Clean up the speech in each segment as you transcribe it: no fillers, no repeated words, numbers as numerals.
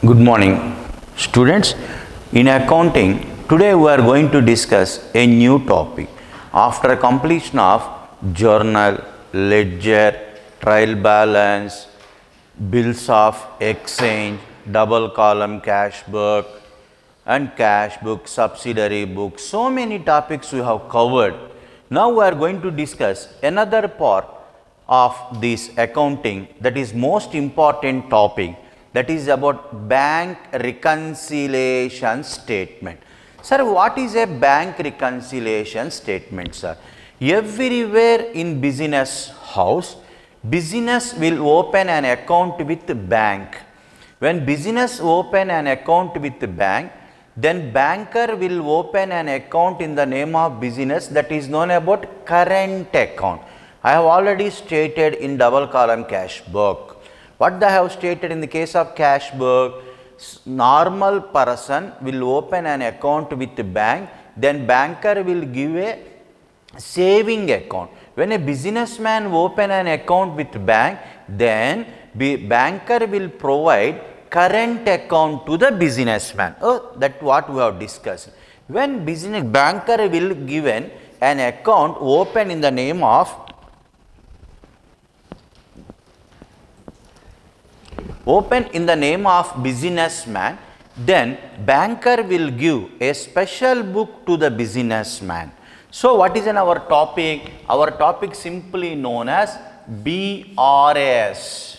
Good morning, students. In accounting, today we are going to discuss a new topic. After completion of journal, ledger, trial balance, bills of exchange, double column cash book and cash book, subsidiary book, so many topics we have covered. Now we are going to discuss another part of this accounting, that is most important topic, that is about bank reconciliation statement. Sir, what is a bank reconciliation statement, sir? Everywhere in business house, business will open an account with bank. When business open an account with bank, then banker will open an account in the name of business, that is known about current account. I have already stated in double column cash book. What I have stated in the case of cash book, normal person will open an account with the bank, then banker will give a saving account. When a businessman open an account with bank, then banker will provide current account to the businessman. Oh, that's what we have discussed. When business banker will given an account open in the name of businessman, then banker will give a special book to the businessman. So what is in our topic? Our topic simply known as BRS.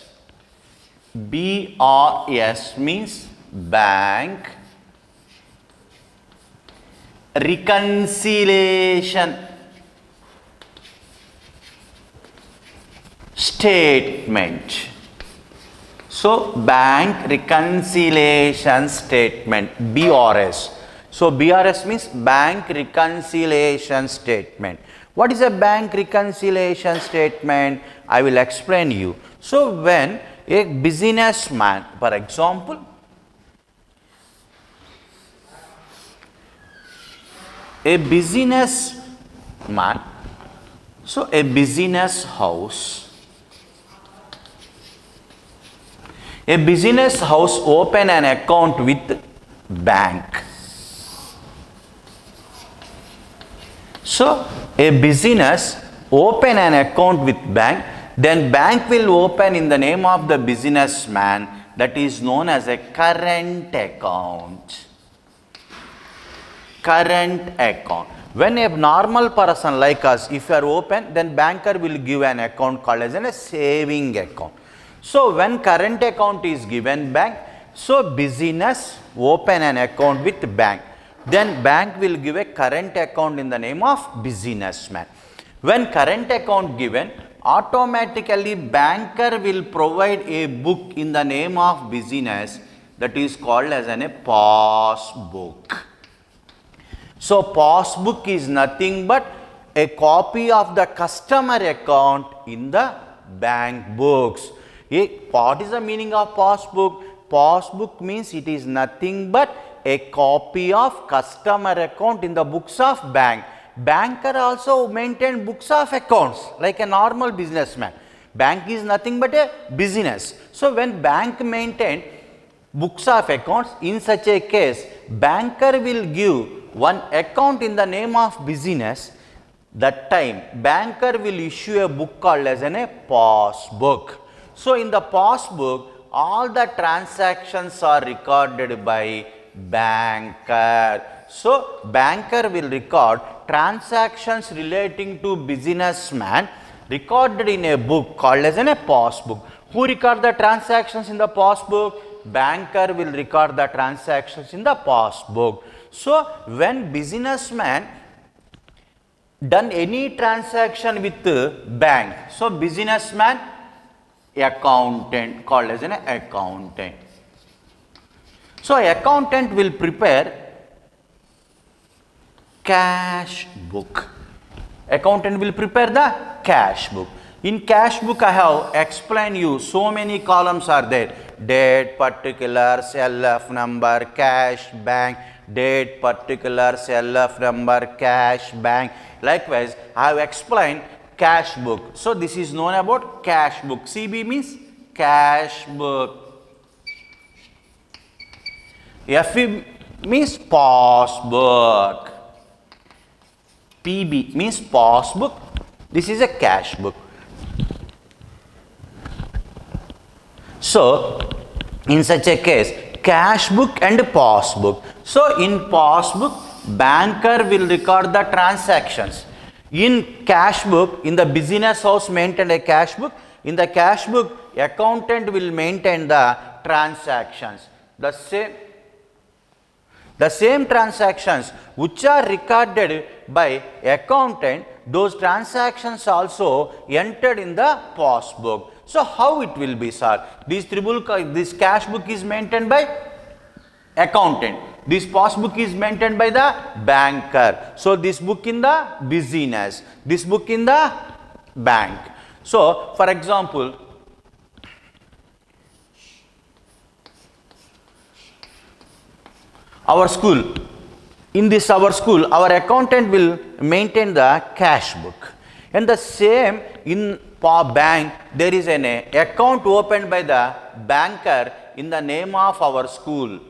BRS means bank reconciliation statement. So bank reconciliation statement, BRS. So BRS means bank reconciliation statement. What is a bank reconciliation statement? I will explain you. So when a businessman, for example, a businessman, so a business house, open an account with bank. So a business open an account with bank, then bank will open in the name of the businessman, that is known as a current account. Current account. When a normal person like us, if you are open, then banker will give an account called as a saving account. So when current account is given bank, so business open an account with bank, then bank will give a current account in the name of businessman. When current account given, automatically banker will provide a book in the name of business, that is called as a passbook. So passbook is nothing but a copy of the customer account in the bank books. What is the meaning of passbook? Passbook means it is nothing but a copy of customer account in the books of bank. Banker also maintain books of accounts like a normal businessman. Bank is nothing but a business. So when bank maintain books of accounts, in such a case, banker will give one account in the name of business. That time banker will issue a book called as a passbook. So in the passbook, all the transactions are recorded by banker. So banker will record transactions relating to businessman recorded in a book called as a passbook. Who record the transactions in the passbook? Banker will record the transactions in the passbook. So when businessman done any transaction with bank, so businessman accountant, called as an accountant. So accountant will prepare cash book. Accountant will prepare the cash book. In cash book, I have explained you so many columns are there. Date, particulars, LF number, cash, bank, date, particulars, LF number, cash, bank. Likewise, I have explained cash book. So this is known about cash book. CB means cash book. FE means passbook. PB means passbook. This is a cash book. So, in such a case, cash book and passbook. So, in passbook, banker will record the transactions. In cash book, in the business house maintain a cash book. In the cash book, accountant will maintain the transactions. The same transactions which are recorded by accountant, those transactions also entered in the passbook. So, how it will be, sir? This cash book is maintained by accountant. This passbook is maintained by the banker. So, this book in the business, this book in the bank. So, for example, our school, our accountant will maintain the cash book. And the same in bank, there is an account opened by the banker in the name of our school,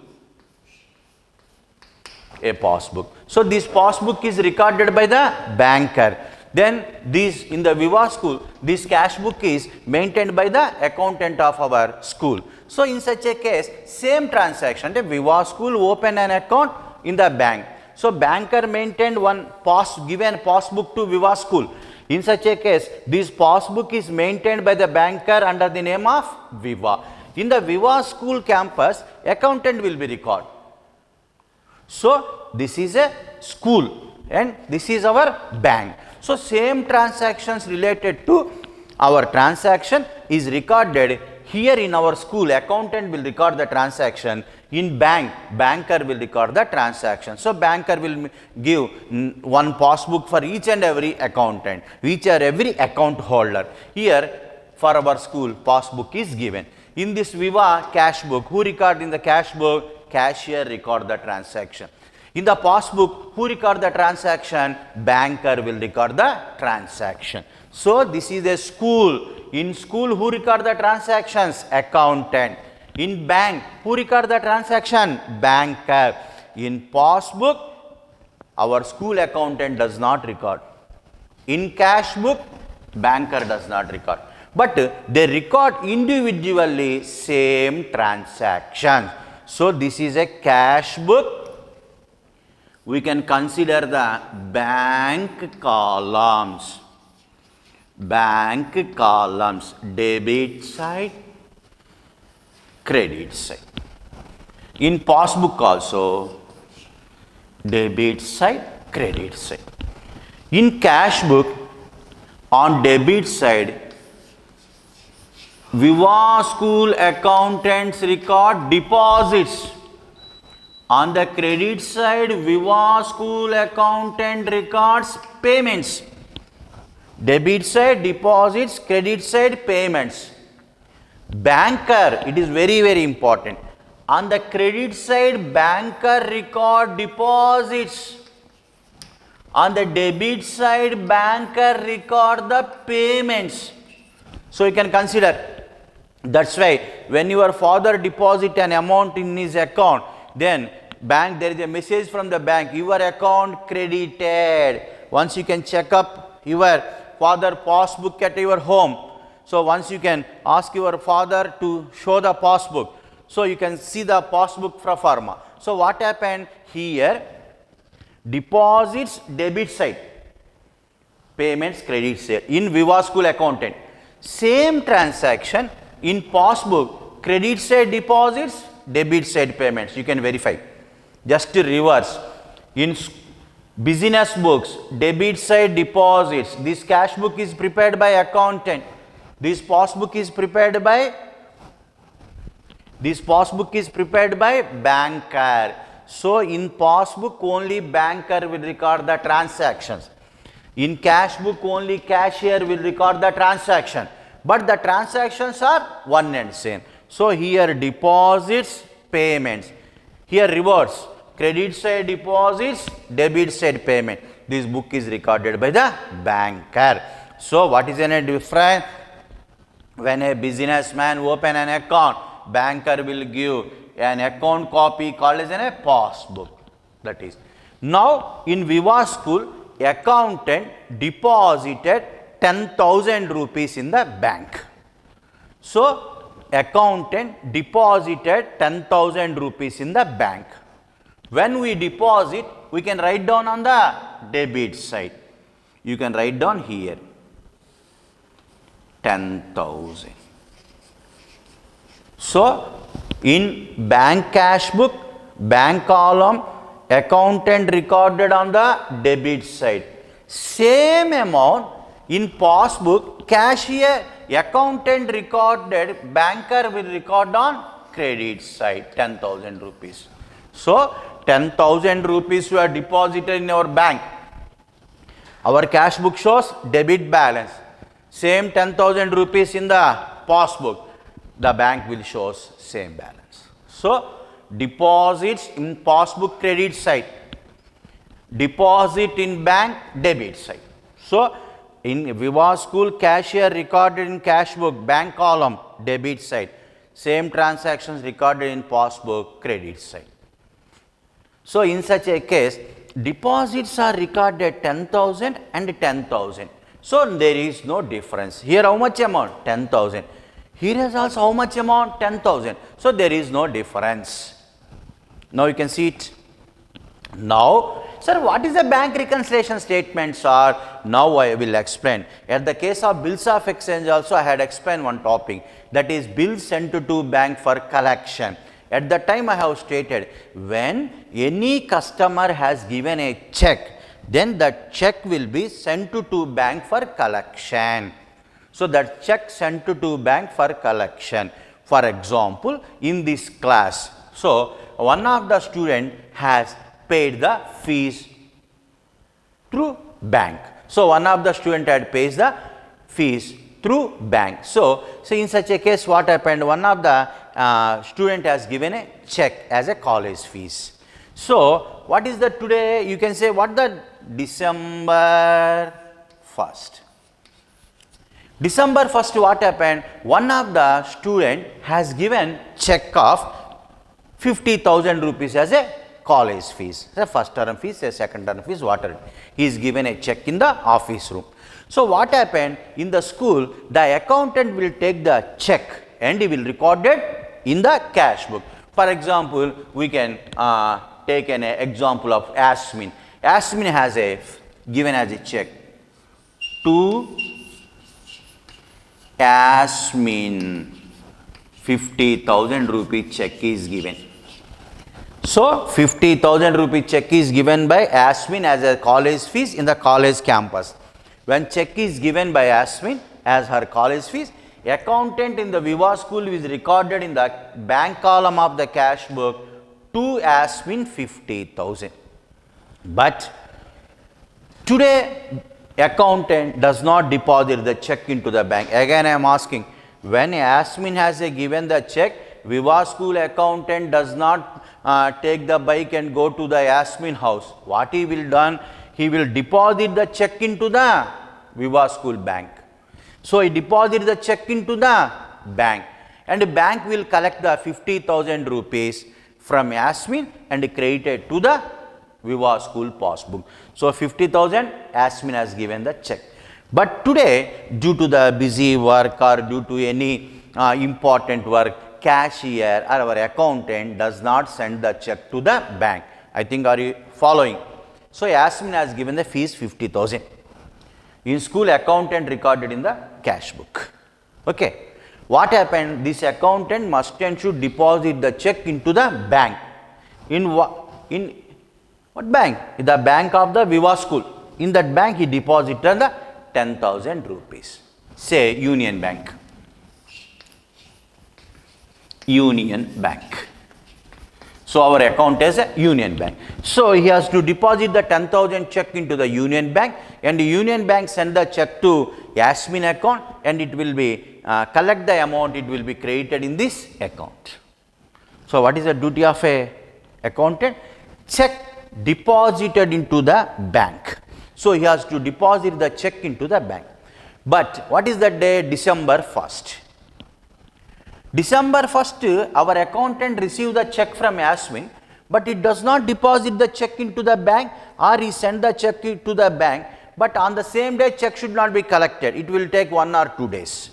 a passbook. So, this passbook is recorded by the banker. Then this in the Viva school, this cash book is maintained by the accountant of our school. So, in such a case, same transaction, the Viva school open an account in the bank. So, banker maintained given passbook to Viva school. In such a case, this passbook is maintained by the banker under the name of Viva. In the Viva school campus, accountant will be recorded. So, this is a school and this is our bank. So, same transactions related to our transaction is recorded here in our school. Accountant will record the transaction. In bank, banker will record the transaction. So, banker will give one passbook for each and every accountant, every account holder. Here for our school, passbook is given. In this Viva cash book, who record in the cash book? Cashier record the transaction. In the passbook, who record the transaction? Banker will record the transaction. So, this is a school. In school, who record the transactions? Accountant. In bank, who record the transaction? Banker. In passbook, our school accountant does not record. In cash book, banker does not record. But they record individually same transactions. So, this is a cash book. We can consider the bank columns. Bank columns, debit side, credit side. In passbook also, debit side, credit side. In cash book, on debit side, Viva school accountants record deposits. On the credit side, Viva school accountant records payments. Debit side deposits, credit side payments. Banker, it is very, very important. On the credit side, banker record deposits. On the debit side, banker record the payments. So, you can consider, that's why when your father deposit an amount in his account, then bank, there is a message from the bank, your account credited. Once you can check up your father passbook at your home. So, once you can ask your father to show the passbook. So, you can see the passbook pro forma. So, what happened here? Deposits debit side, payments credit side in Viva school accountant. Same transaction in passbook, credit side deposits, debit side payments. You can verify. Just reverse. In business books, debit side deposits. This cash book is prepared by accountant. This passbook is prepared by banker. So, in passbook only banker will record the transactions. In cash book only cashier will record the transaction. But the transactions are one and same. So, here deposits, payments. Here reverse. Credit side deposits, debit side payment. This book is recorded by the banker. So, what is a difference? When a businessman open an account, banker will give an account copy called as a passbook. That is. Now, in Viva school, accountant deposited 10,000 rupees in the bank. So, accountant deposited 10,000 rupees in the bank. When we deposit, we can write down on the debit side. You can write down here 10,000. So, in bank cash book, bank column, accountant recorded on the debit side. Same amount in passbook, cashier, accountant recorded, banker will record on credit side 10,000 rupees. So, 10,000 rupees were deposited in our bank. Our cash book shows debit balance. Same 10,000 rupees in the passbook. The bank will shows same balance. So, deposits in passbook credit side, deposit in bank debit side. So, in Viva school, cashier recorded in cash book, bank column, debit side. Same transactions recorded in passbook, credit side. So, in such a case, deposits are recorded 10,000 and 10,000. So, there is no difference. Here how much amount? 10,000. Here is also how much amount? 10,000. So, there is no difference. Now, you can see it. Now, sir, what is the bank reconciliation statements are? Now, I will explain. At the case of bills of exchange also, I had explained one topic, that is bills sent to bank for collection. At that time, I have stated, when any customer has given a check, then that check will be sent to bank for collection. So, that check sent to bank for collection. For example, in this class, so one of the student has paid the fees through bank. So, one of the student had paid the fees through bank. So, in such a case, what happened? One of the student has given a check as a college fees. So, what is the today? You can say what the December 1st. December 1st, what happened? One of the student has given check of 50,000 rupees as a college fees, the first term fees, a second term fees, whatever. He is given a check in the office room. So, what happened in the school? The accountant will take the check and he will record it in the cash book. For example, we can take an example of Asmin. Asmin has given as a check to Asmin, 50,000 rupee check is given. So, 50,000 rupee check is given by Asmin as a college fees in the college campus. When check is given by Asmin as her college fees, accountant in the Viva school is recorded in the bank column of the cash book to Asmin 50,000. But today, accountant does not deposit the check into the bank. Again, I am asking, when Asmin has given the check, Viva school accountant does not take the bike and go to the Asmin house. What he will done? He will deposit the check into the Viva school bank. So, he deposit the check into the bank and the bank will collect the 50,000 rupees from Asmin and credit it to the Viva school passbook. So, 50,000 Asmin has given the check. But today, due to the busy work or due to any important work, cashier or our accountant does not send the check to the bank. I think, are you following? So, Asmin has given the fees 50,000. In school, accountant recorded in the cash book. Okay. What happened? This accountant must and should deposit the check into the bank. In what bank? The bank of the Viva school. In that bank, he deposited the 10,000 rupees. Say Union Bank. Union Bank. So, our account is a Union Bank. So, he has to deposit the 10,000 check into the Union Bank and the Union Bank send the check to Asmin account and it will be collect the amount, it will be credited in this account. So, what is the duty of a accountant? Check deposited into the bank. So, he has to deposit the check into the bank. But what is the day? December 1st. December 1st, our accountant received the check from Yasmin, but it does not deposit the check into the bank, or he send the check to the bank, but on the same day check should not be collected. It will take 1 or 2 days.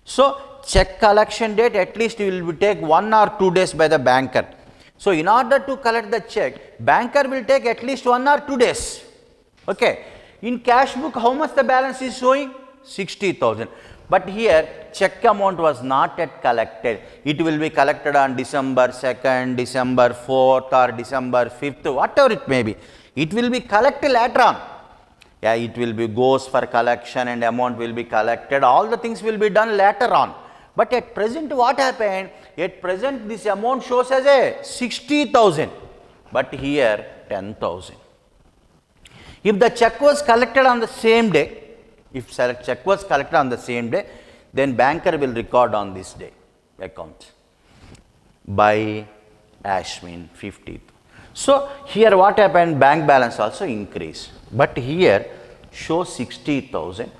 So, check collection date at least will take 1 or 2 days by the banker. So, in order to collect the check, banker will take at least 1 or 2 days. Okay. In cash book, how much the balance is showing? 60,000. But here, check amount was not yet collected. It will be collected on December 2nd, December 4th or December 5th, whatever it may be. It will be collected later on. Yeah, it will be goes for collection and amount will be collected. All the things will be done later on. But at present, what happened? At present, this amount shows as a 60,000. But here, 10,000. If the check was collected on the same day, if check was collected on the same day, then banker will record on this day account by Yasmin 50th. So, here what happened? Bank balance also increased, but here show 60,000.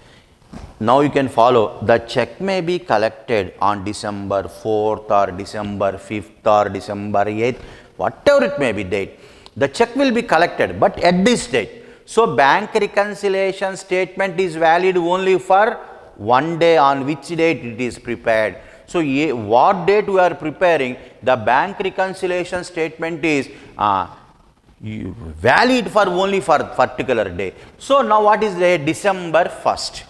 Now you can follow, the check may be collected on December 4th or December 5th or December 8th, whatever it may be date. The check will be collected, but at this date. So, bank reconciliation statement is valid only for one day, on which date it is prepared. So, what date we are preparing, the bank reconciliation statement is valid for only for particular day. So, now what is the December 1st?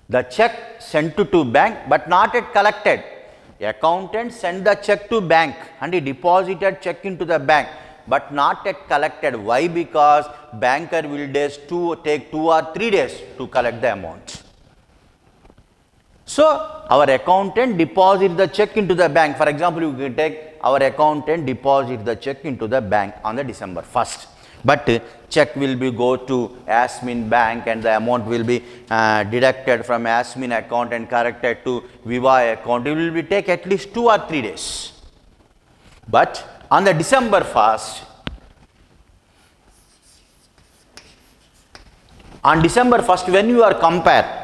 The check sent to bank, but not yet collected. Accountant sent the check to bank and he deposited check into the bank, but not yet collected. Why? Because banker will take 2 or 3 days to collect the amount. So, our accountant deposit the check into the bank. For example, you can take our accountant deposit the check into the bank on the December 1st. But check will be go to Yasmin bank and the amount will be deducted from Yasmin account and corrected to Viva account. It will be take at least 2 or 3 days. But on the December 1st, when you are compare,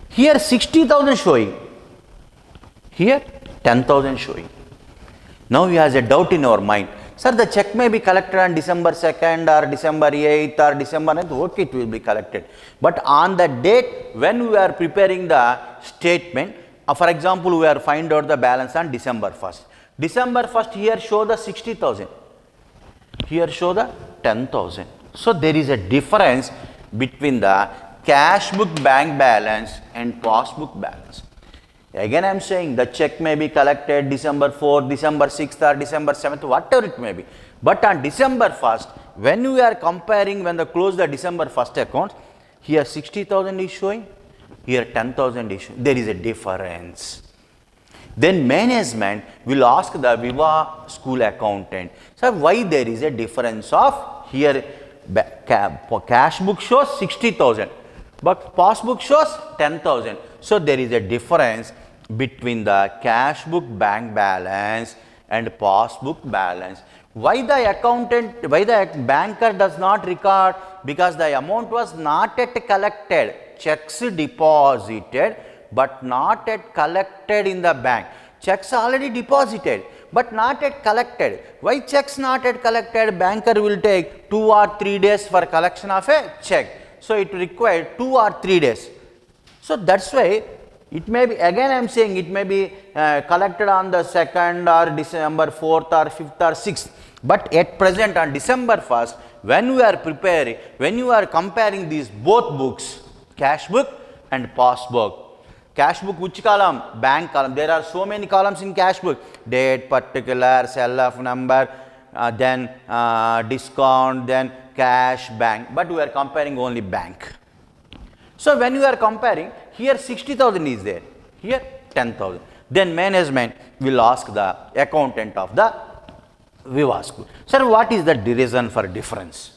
here 60,000 showing, here 10,000 showing. Now you has a doubt in your mind, sir, the check may be collected on December 2nd or December 8th or December 9th, okay, it will be collected. But on the date when we are preparing the statement, for example, we are find out the balance on December 1st. December 1st here show the 60,000, here show the 10,000. So, there is a difference between the cash book bank balance and passbook balance. Again I am saying the check may be collected December 4th, December 6th or December 7th, whatever it may be. But on December 1st, when we are comparing, when they close the December 1st account, here 60,000 is showing, here 10,000 is showing. There is a difference. Then management will ask the Viva school accountant, sir, why there is a difference of here cash book shows 60,000, but passbook shows 10,000. So, there is a difference between the cash book bank balance and passbook balance. Why the banker does not record? Because the amount was not yet collected, checks deposited, but not yet collected in the bank. Checks already deposited, but not yet collected. Why checks not yet collected? Banker will take 2 or 3 days for collection of a check. So, it required 2 or 3 days. So, that is why it may be, again I am saying it may be collected on the 2nd or December 4th or 5th or 6th. But at present on December 1st, when we are preparing, when you are comparing these both books, cash book and passbook. Cash book which column? Bank column. There are so many columns in cash book. Date, particular, sell-off number, then discount, then cash, bank. But we are comparing only bank. So, when you are comparing, here 60,000 is there, here 10,000. Then management will ask the accountant of the Viva school, sir, what is the reason for difference?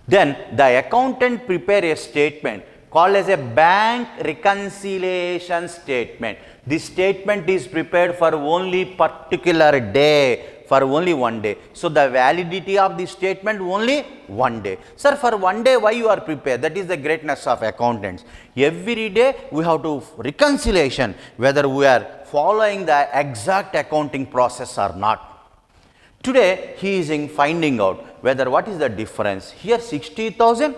Then the accountant prepare a statement called as a bank reconciliation statement. This statement is prepared for only particular day, for only one day. So, the validity of the statement only one day. Sir, for one day why you are prepared? That is the greatness of accountants. Every day we have to reconciliation, whether we are following the exact accounting process or not. Today he is in finding out whether what is the difference, here 60,000,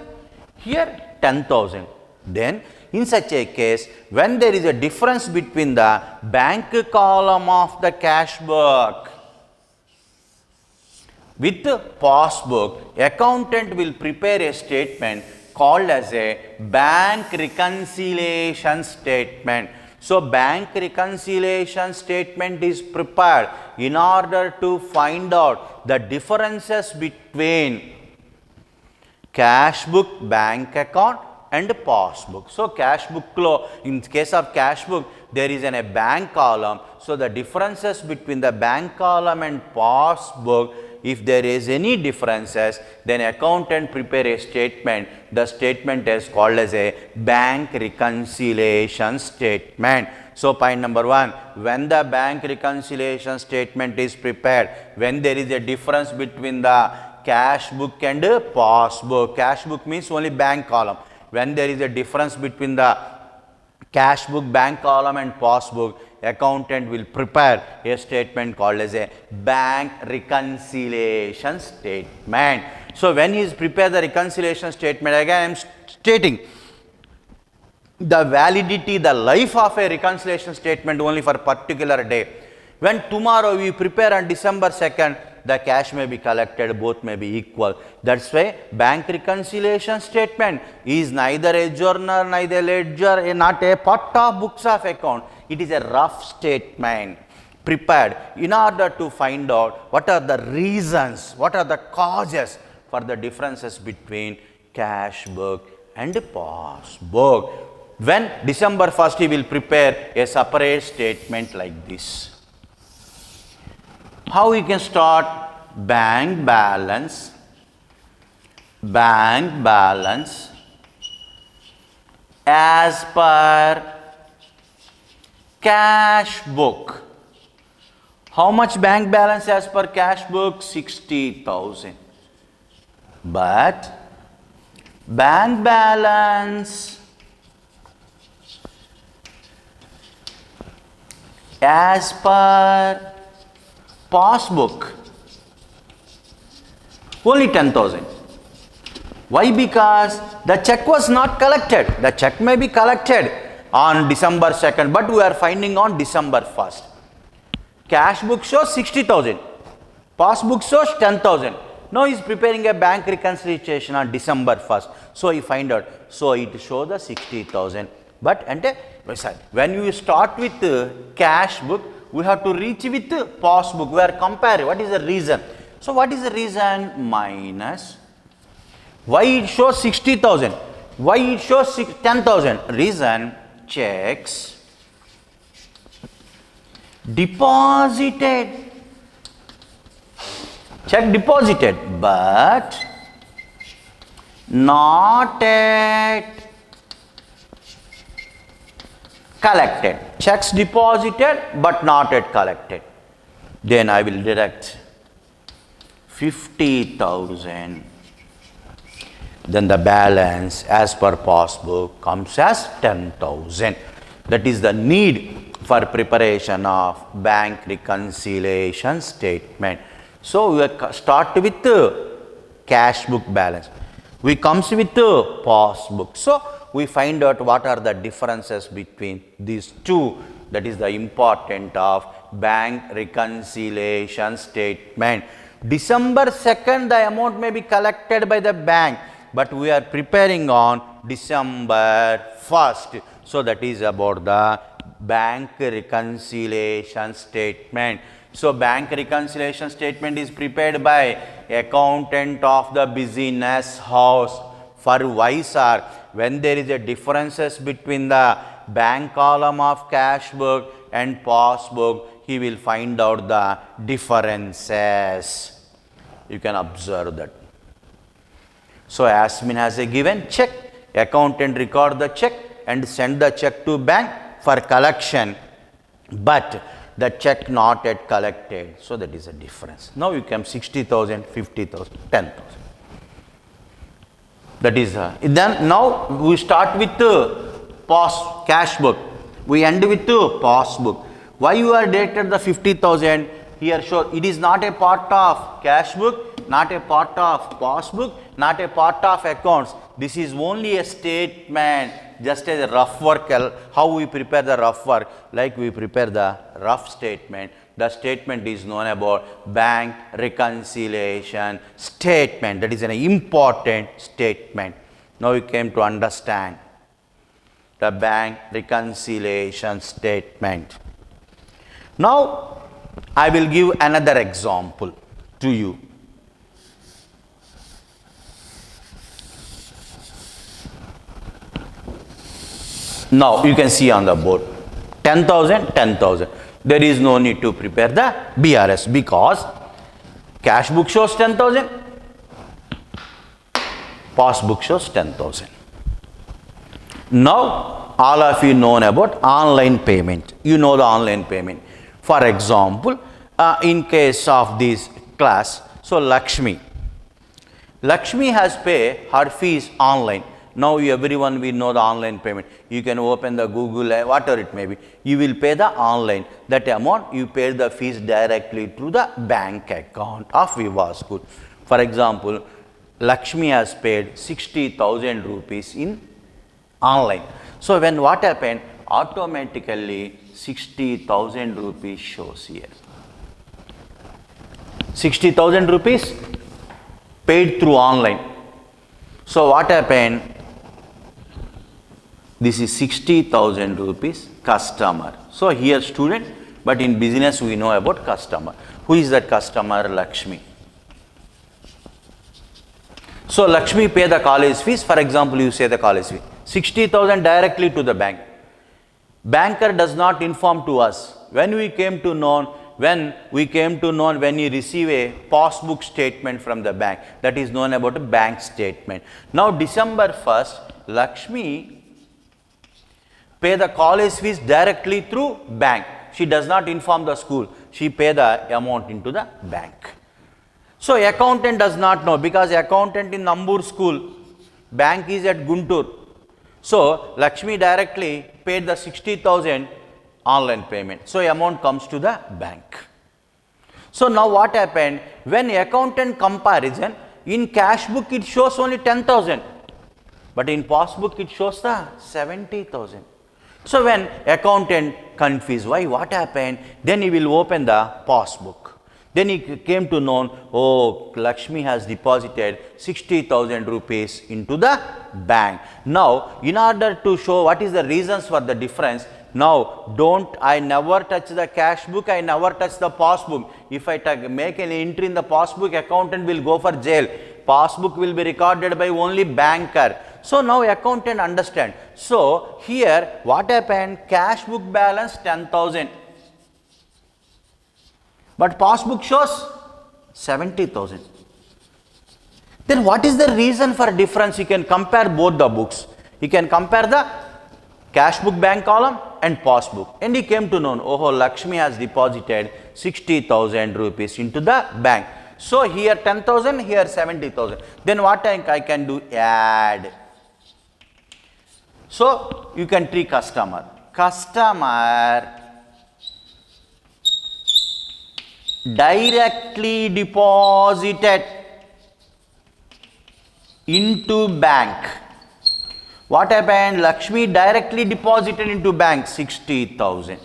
here 10,000. Then in such a case, when there is a difference between the bank column of the cash book with the passbook, accountant will prepare a statement called as a bank reconciliation statement. So, bank reconciliation statement is prepared in order to find out the differences between cash book, bank account and passbook. So, cash book lo, in case of cash book, there is a bank column. So, the differences between the bank column and passbook, if there is any differences, then accountant prepare a statement. The statement is called as a bank reconciliation statement. So, point number 1, when the bank reconciliation statement is prepared, when there is a difference between the cash book and passbook. Cash book means only bank column. When there is a difference between the cash book, bank column and passbook, accountant will prepare a statement called as a bank reconciliation statement. So, when he is prepare the reconciliation statement, again I am stating the validity, the life of a reconciliation statement only for particular day. When tomorrow we prepare on December 2nd, the cash may be collected, both may be equal. That's why bank reconciliation statement is neither a journal, neither a ledger, not a part of books of account. It is a rough statement prepared in order to find out what are the reasons, what are the causes for the differences between cash book and passbook. When December 1st, he will prepare a separate statement like this. How we can start? Bank balance as per cash book. How much bank balance as per cash book? 60,000. But bank balance as per passbook only 10,000. Why? Because the check was not collected. The check may be collected on December 2nd, but we are finding on December 1st. Cash book shows 60,000, passbook shows 10,000. Now he is preparing a bank reconciliation on December 1st. So he find out. So it shows the 60,000. But when you start with cash book, we have to reach with passbook. We are comparing. What is the reason? So what is the reason? Minus. Why it shows 60,000? Why it shows 10,000? Reason: checks deposited. Check deposited, but not yet collected. Checks deposited but not yet collected. Then I will deduct 50,000. Then the balance as per passbook comes as 10,000. That is the need for preparation of bank reconciliation statement. So we start with the cash book balance. We comes with the passbook. So we find out what are the differences between these two. That is the important of bank reconciliation statement. December 2nd, the amount may be collected by the bank, but we are preparing on December 1st. So that is about the bank reconciliation statement. So bank reconciliation statement is prepared by accountant of the business house. For wise are when there is a differences between the bank column of cash book and passbook, he will find out the differences. You can observe that. So Asmin has a given check, accountant record the check and send the check to bank for collection, but the check not yet collected. So that is a difference. Now you can 60,000, 50,000, 10,000. That is then now we start with the cash book. We end with the passbook. Why you are deducted the 50,000? Here show it is not a part of cash book, not a part of passbook, not a part of accounts. This is only a statement, just as a rough work. How we prepare the rough work? Like we prepare the rough statement. The statement is known about bank reconciliation statement. That is an important statement. Now you came to understand the bank reconciliation statement. Now I will give another example to you. Now you can see on the board 10,000, 10,000. There is no need to prepare the BRS because cash book shows 10,000, passbook shows 10,000. Now all of you know about online payment. You know the online payment. For example, in case of this class, so Lakshmi has paid her fees online. Now everyone will know the online payment. You can open the Google, whatever it may be. You will pay the online. That amount you pay the fees directly through the bank account of Viva School. For example, Lakshmi has paid 60,000 rupees in online. So when what happened? Automatically 60,000 rupees shows here. 60,000 rupees paid through online. So what happened? This is 60,000 rupees customer. So here student, but in business we know about customer. Who is that customer? Lakshmi. So Lakshmi pay the college fees. For example, you say the college fee 60,000 directly to the bank. Banker does not inform to us. When we came to know when you receive a passbook statement from the bank, that is known about a bank statement. Now December 1st, Lakshmi pay the college fees directly through bank. She does not inform the school. She pay the amount into the bank. So accountant does not know because accountant in Nambur school, bank is at Guntur. So Lakshmi directly paid the 60,000 online payment. So amount comes to the bank. So now what happened? When accountant comparison, in cash book it shows only 10,000. But in passbook it shows the 70,000. So when accountant confused, why, what happened? Then he will open the passbook. Then he came to know, oh, Lakshmi has deposited 60,000 rupees into the bank. Now, in order to show what is the reasons for the difference, now I never touch the cash book, I never touch the passbook. If I make an entry in the passbook, accountant will go for jail. Passbook will be recorded by only banker. So now accountant understand. So here what happened? Cash book balance 10,000. But passbook shows 70,000. Then what is the reason for difference? You can compare both the books. You can compare the cash book bank column and passbook. And he came to know, oh, Lakshmi has deposited 60,000 rupees into the bank. So here 10,000, here 70,000. Then what I can do? Add. So you can treat customer. Customer directly deposited into bank. What happened? Lakshmi directly deposited into bank 60,000.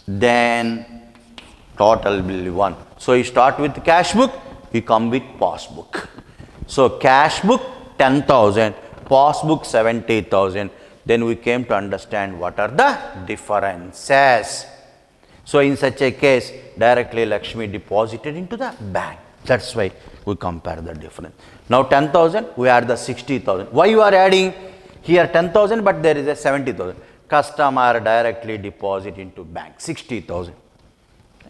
Then total will be 1. So you start with cash book, you come with passbook. So cash book 10,000, passbook 70,000. Then we came to understand what are the differences. So in such a case, directly Lakshmi deposited into the bank. That's why we compare the difference. Now 10,000, we add the 60,000. Why you are adding here 10,000 but there is a 70,000? Customer directly deposit into bank 60,000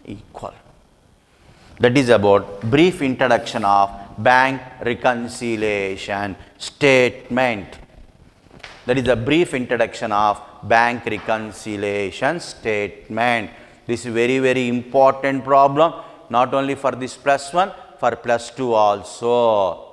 equal. That is about brief introduction of bank reconciliation statement. That is a brief introduction of bank reconciliation statement. This is very, very important problem, not only for this +1, for +2 also.